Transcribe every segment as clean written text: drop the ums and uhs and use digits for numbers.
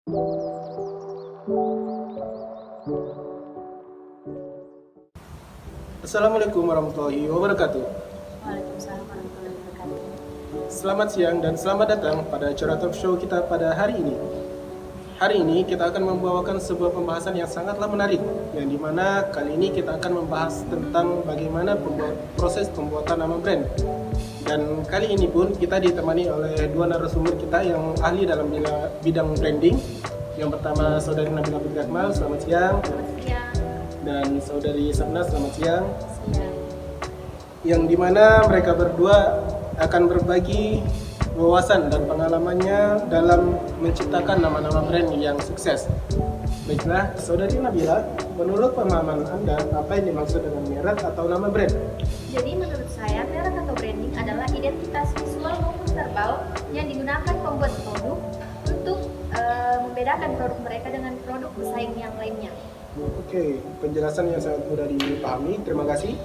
Assalamualaikum warahmatullahi wabarakatuh. Waalaikumsalam warahmatullahi wabarakatuh. Selamat siang dan selamat datang pada acara talk show kita pada hari ini. Hari ini kita akan membawakan sebuah pembahasan yang sangatlah menarik, yang dimana kali ini kita akan membahas tentang bagaimana proses pembuatan nama brand. Dan kali ini pun kita ditemani oleh dua narasumber kita yang ahli dalam bidang branding. Yang pertama saudari Nabila Putri Akmal, selamat siang. Selamat siang. Dan saudari Sabna, selamat siang. Siang. Yang dimana mereka berdua akan berbagi wawasan dan pengalamannya dalam menciptakan nama-nama brand yang sukses. Baiklah, saudari Nabila, menurut pemahaman Anda, apa yang dimaksud dengan merek atau nama brand? Jadi menurut saya merek atau branding adalah identitas visual maupun verbal yang digunakan pembuat produk untuk membedakan produk mereka dengan produk pesaing yang lainnya. Oke, penjelasan yang sangat mudah dipahami. Terima kasih.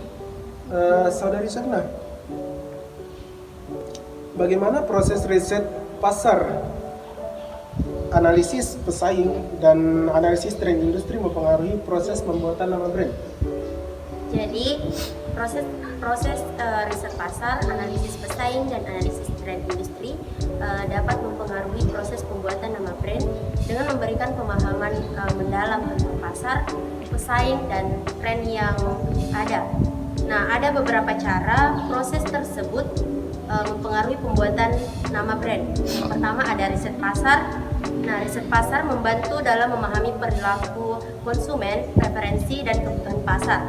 Saudari Sabna, bagaimana proses riset pasar, analisis pesaing, dan analisis tren industri mempengaruhi proses pembuatan nama brand? Jadi proses riset pasar, analisis pesaing, dan analisis tren industri dapat mempengaruhi proses pembuatan nama brand dengan memberikan pemahaman mendalam tentang pasar, pesaing, dan tren yang ada. Nah, ada beberapa cara proses tersebut mempengaruhi pembuatan nama brand. Yang pertama ada riset pasar. Nah, riset pasar membantu dalam memahami perilaku konsumen, preferensi, dan kebutuhan pasar.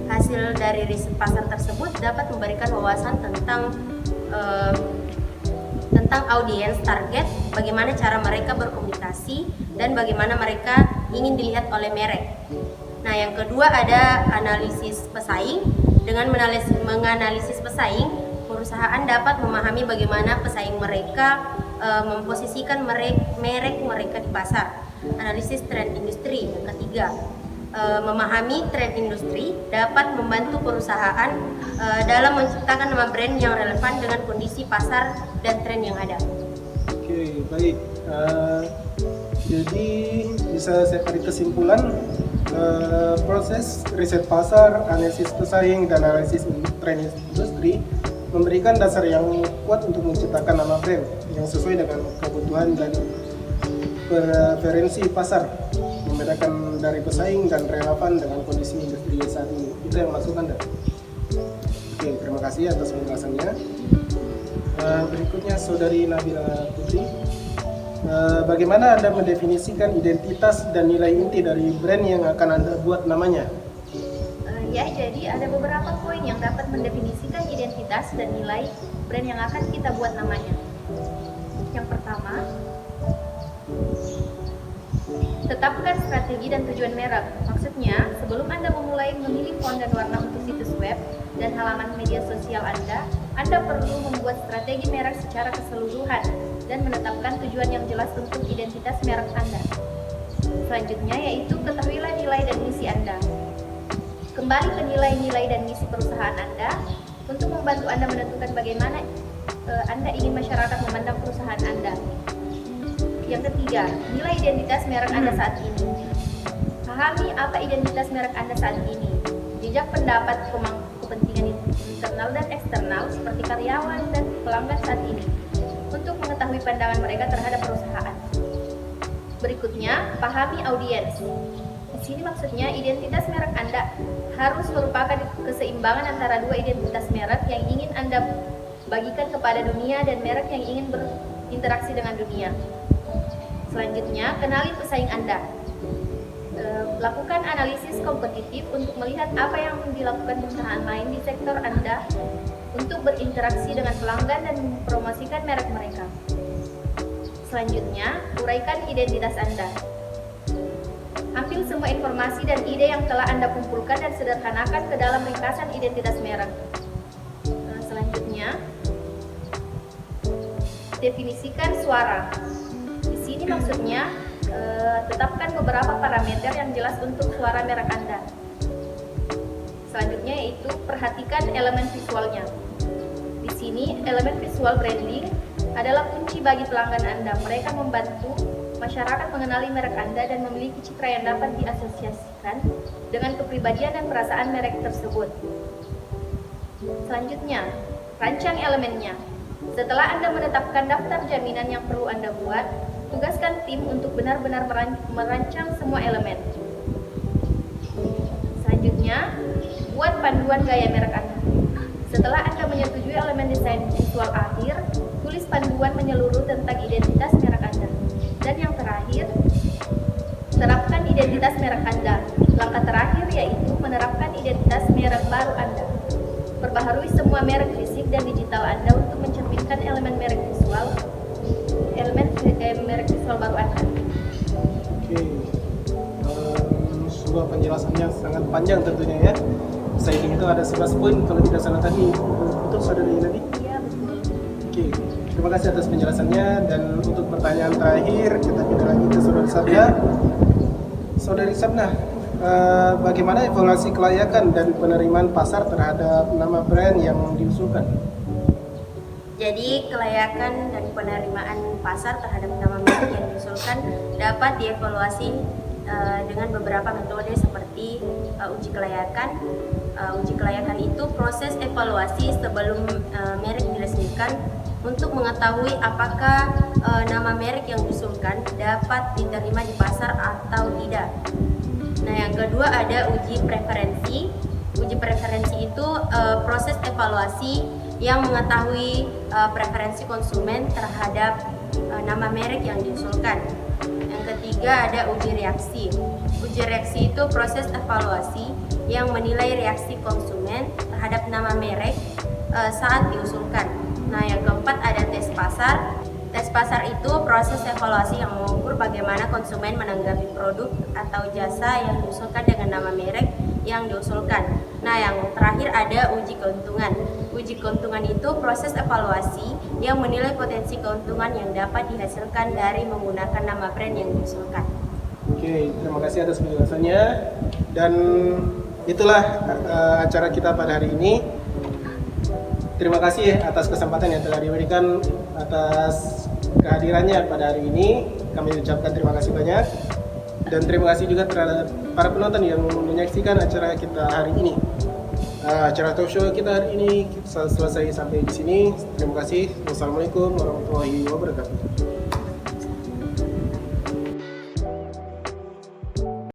Hasil dari riset pasar tersebut dapat memberikan wawasan tentang audiens target, bagaimana cara mereka berkomunikasi, dan bagaimana mereka ingin dilihat oleh merek. Nah, yang kedua ada analisis pesaing. Dengan menganalisis pesaing, perusahaan dapat memahami bagaimana pesaing mereka memposisikan merek mereka di pasar. Analisis tren industri. Yang ketiga, memahami tren industri dapat membantu perusahaan dalam menciptakan nama brand yang relevan dengan kondisi pasar dan tren yang ada. Oke, baik. Jadi bisa saya tarik kesimpulan, proses riset pasar, analisis pesaing, dan analisis tren industri memberikan dasar yang kuat untuk menciptakan nama brand yang sesuai dengan kebutuhan dan preferensi pasar, membedakan dari pesaing dan relevan dengan kondisi industri saat ini. Itu yang maksud Anda? Oke, terima kasih atas penjelasannya. Berikutnya saudari Nabila Putri, bagaimana Anda mendefinisikan identitas dan nilai inti dari brand yang akan Anda buat namanya? Ya, jadi ada beberapa poin yang dapat mendefinisikan identitas dan nilai brand yang akan kita buat namanya. Yang pertama, tetapkan strategi dan tujuan merek. Maksudnya, sebelum Anda memulai memilih font dan warna untuk situs web dan halaman media sosial Anda perlu membuat strategi merek secara keseluruhan dan menetapkan tujuan yang jelas untuk identitas merek Anda. Selanjutnya yaitu ketahuilah nilai dan misi Anda. Kembali ke nilai-nilai dan misi perusahaan Anda untuk membantu Anda menentukan bagaimana Anda ingin masyarakat memandang perusahaan Anda. Yang ketiga, nilai identitas merek Anda saat ini. Pahami apa identitas merek Anda saat ini. Jejak pendapat pemangku kepentingan internal dan eksternal seperti karyawan dan pelanggan saat ini untuk mengetahui pandangan mereka terhadap perusahaan. Berikutnya, pahami audiens. Di sini maksudnya identitas merek Anda harus merupakan keseimbangan antara dua identitas merek yang ingin Anda bagikan kepada dunia dan merek yang ingin berinteraksi dengan dunia. Selanjutnya, kenali pesaing Anda. Lakukan analisis kompetitif untuk melihat apa yang dilakukan perusahaan lain di sektor Anda untuk berinteraksi dengan pelanggan dan mempromosikan merek mereka. Selanjutnya, uraikan identitas Anda. Ambil semua informasi dan ide yang telah Anda kumpulkan dan sederhanakan ke dalam ringkasan identitas merek. Selanjutnya, definisikan suara. Di sini maksudnya tetapkan beberapa parameter yang jelas untuk suara merek Anda. Selanjutnya yaitu perhatikan elemen visualnya. Di sini elemen visual branding adalah kunci bagi pelanggan Anda. Mereka membantu Masyarakat mengenali merek Anda dan memiliki citra yang dapat diasosiasikan dengan kepribadian dan perasaan merek tersebut. Selanjutnya, rancang elemennya. Setelah Anda menetapkan daftar jaminan yang perlu Anda buat, tugaskan tim untuk benar-benar merancang semua elemen. Selanjutnya, buat panduan gaya merek Anda. Setelah Anda menyetujui elemen desain visual akhir, tulis panduan menyeluruh tentang identitas merek Anda. Dan yang terakhir, terapkan identitas merek Anda. Langkah terakhir yaitu menerapkan identitas merek baru Anda. Perbaharui semua merek fisik dan digital Anda untuk mencerminkan elemen merek visual baru Anda. Oke, sebuah penjelasannya sangat panjang tentunya ya. Saya hitung itu ada 11 poin kalau tidak salah tadi. Betul saudari Nadi? Iya, betul. Oke, terima kasih atas penjelasannya. Dan untuk pertanyaan terakhir kita pindah lagi ke Saudari Sabna. Saudari Sabna, bagaimana evaluasi kelayakan dan penerimaan pasar terhadap nama brand yang diusulkan? Jadi kelayakan dan penerimaan pasar terhadap nama merek yang diusulkan dapat dievaluasi dengan beberapa metode seperti uji kelayakan. Uji kelayakan itu proses evaluasi sebelum merek diresmikan untuk mengetahui apakah nama merek yang diusulkan dapat diterima di pasar atau tidak. Nah, yang kedua ada uji preferensi. Uji preferensi itu proses evaluasi yang mengetahui preferensi konsumen terhadap nama merek yang diusulkan. Yang ketiga ada uji reaksi. Uji reaksi itu proses evaluasi yang menilai reaksi konsumen terhadap nama merek saat diusulkan. Nah, yang keempat ada tes pasar. Tes pasar itu proses evaluasi yang mengukur bagaimana konsumen menanggapi produk atau jasa yang diusulkan dengan nama merek yang diusulkan. Nah, yang terakhir ada uji keuntungan. Uji keuntungan itu proses evaluasi yang menilai potensi keuntungan yang dapat dihasilkan dari menggunakan nama brand yang diusulkan. Oke, terima kasih atas penjelasannya. Dan itulah acara kita pada hari ini. Terima kasih atas kesempatan yang telah diberikan, atas kehadirannya pada hari ini. Kami ucapkan terima kasih banyak. Dan terima kasih juga terhadap para penonton yang menyaksikan acara kita hari ini. Acara talk show kita hari ini selesai sampai di sini. Terima kasih. Wassalamualaikum warahmatullahi wabarakatuh.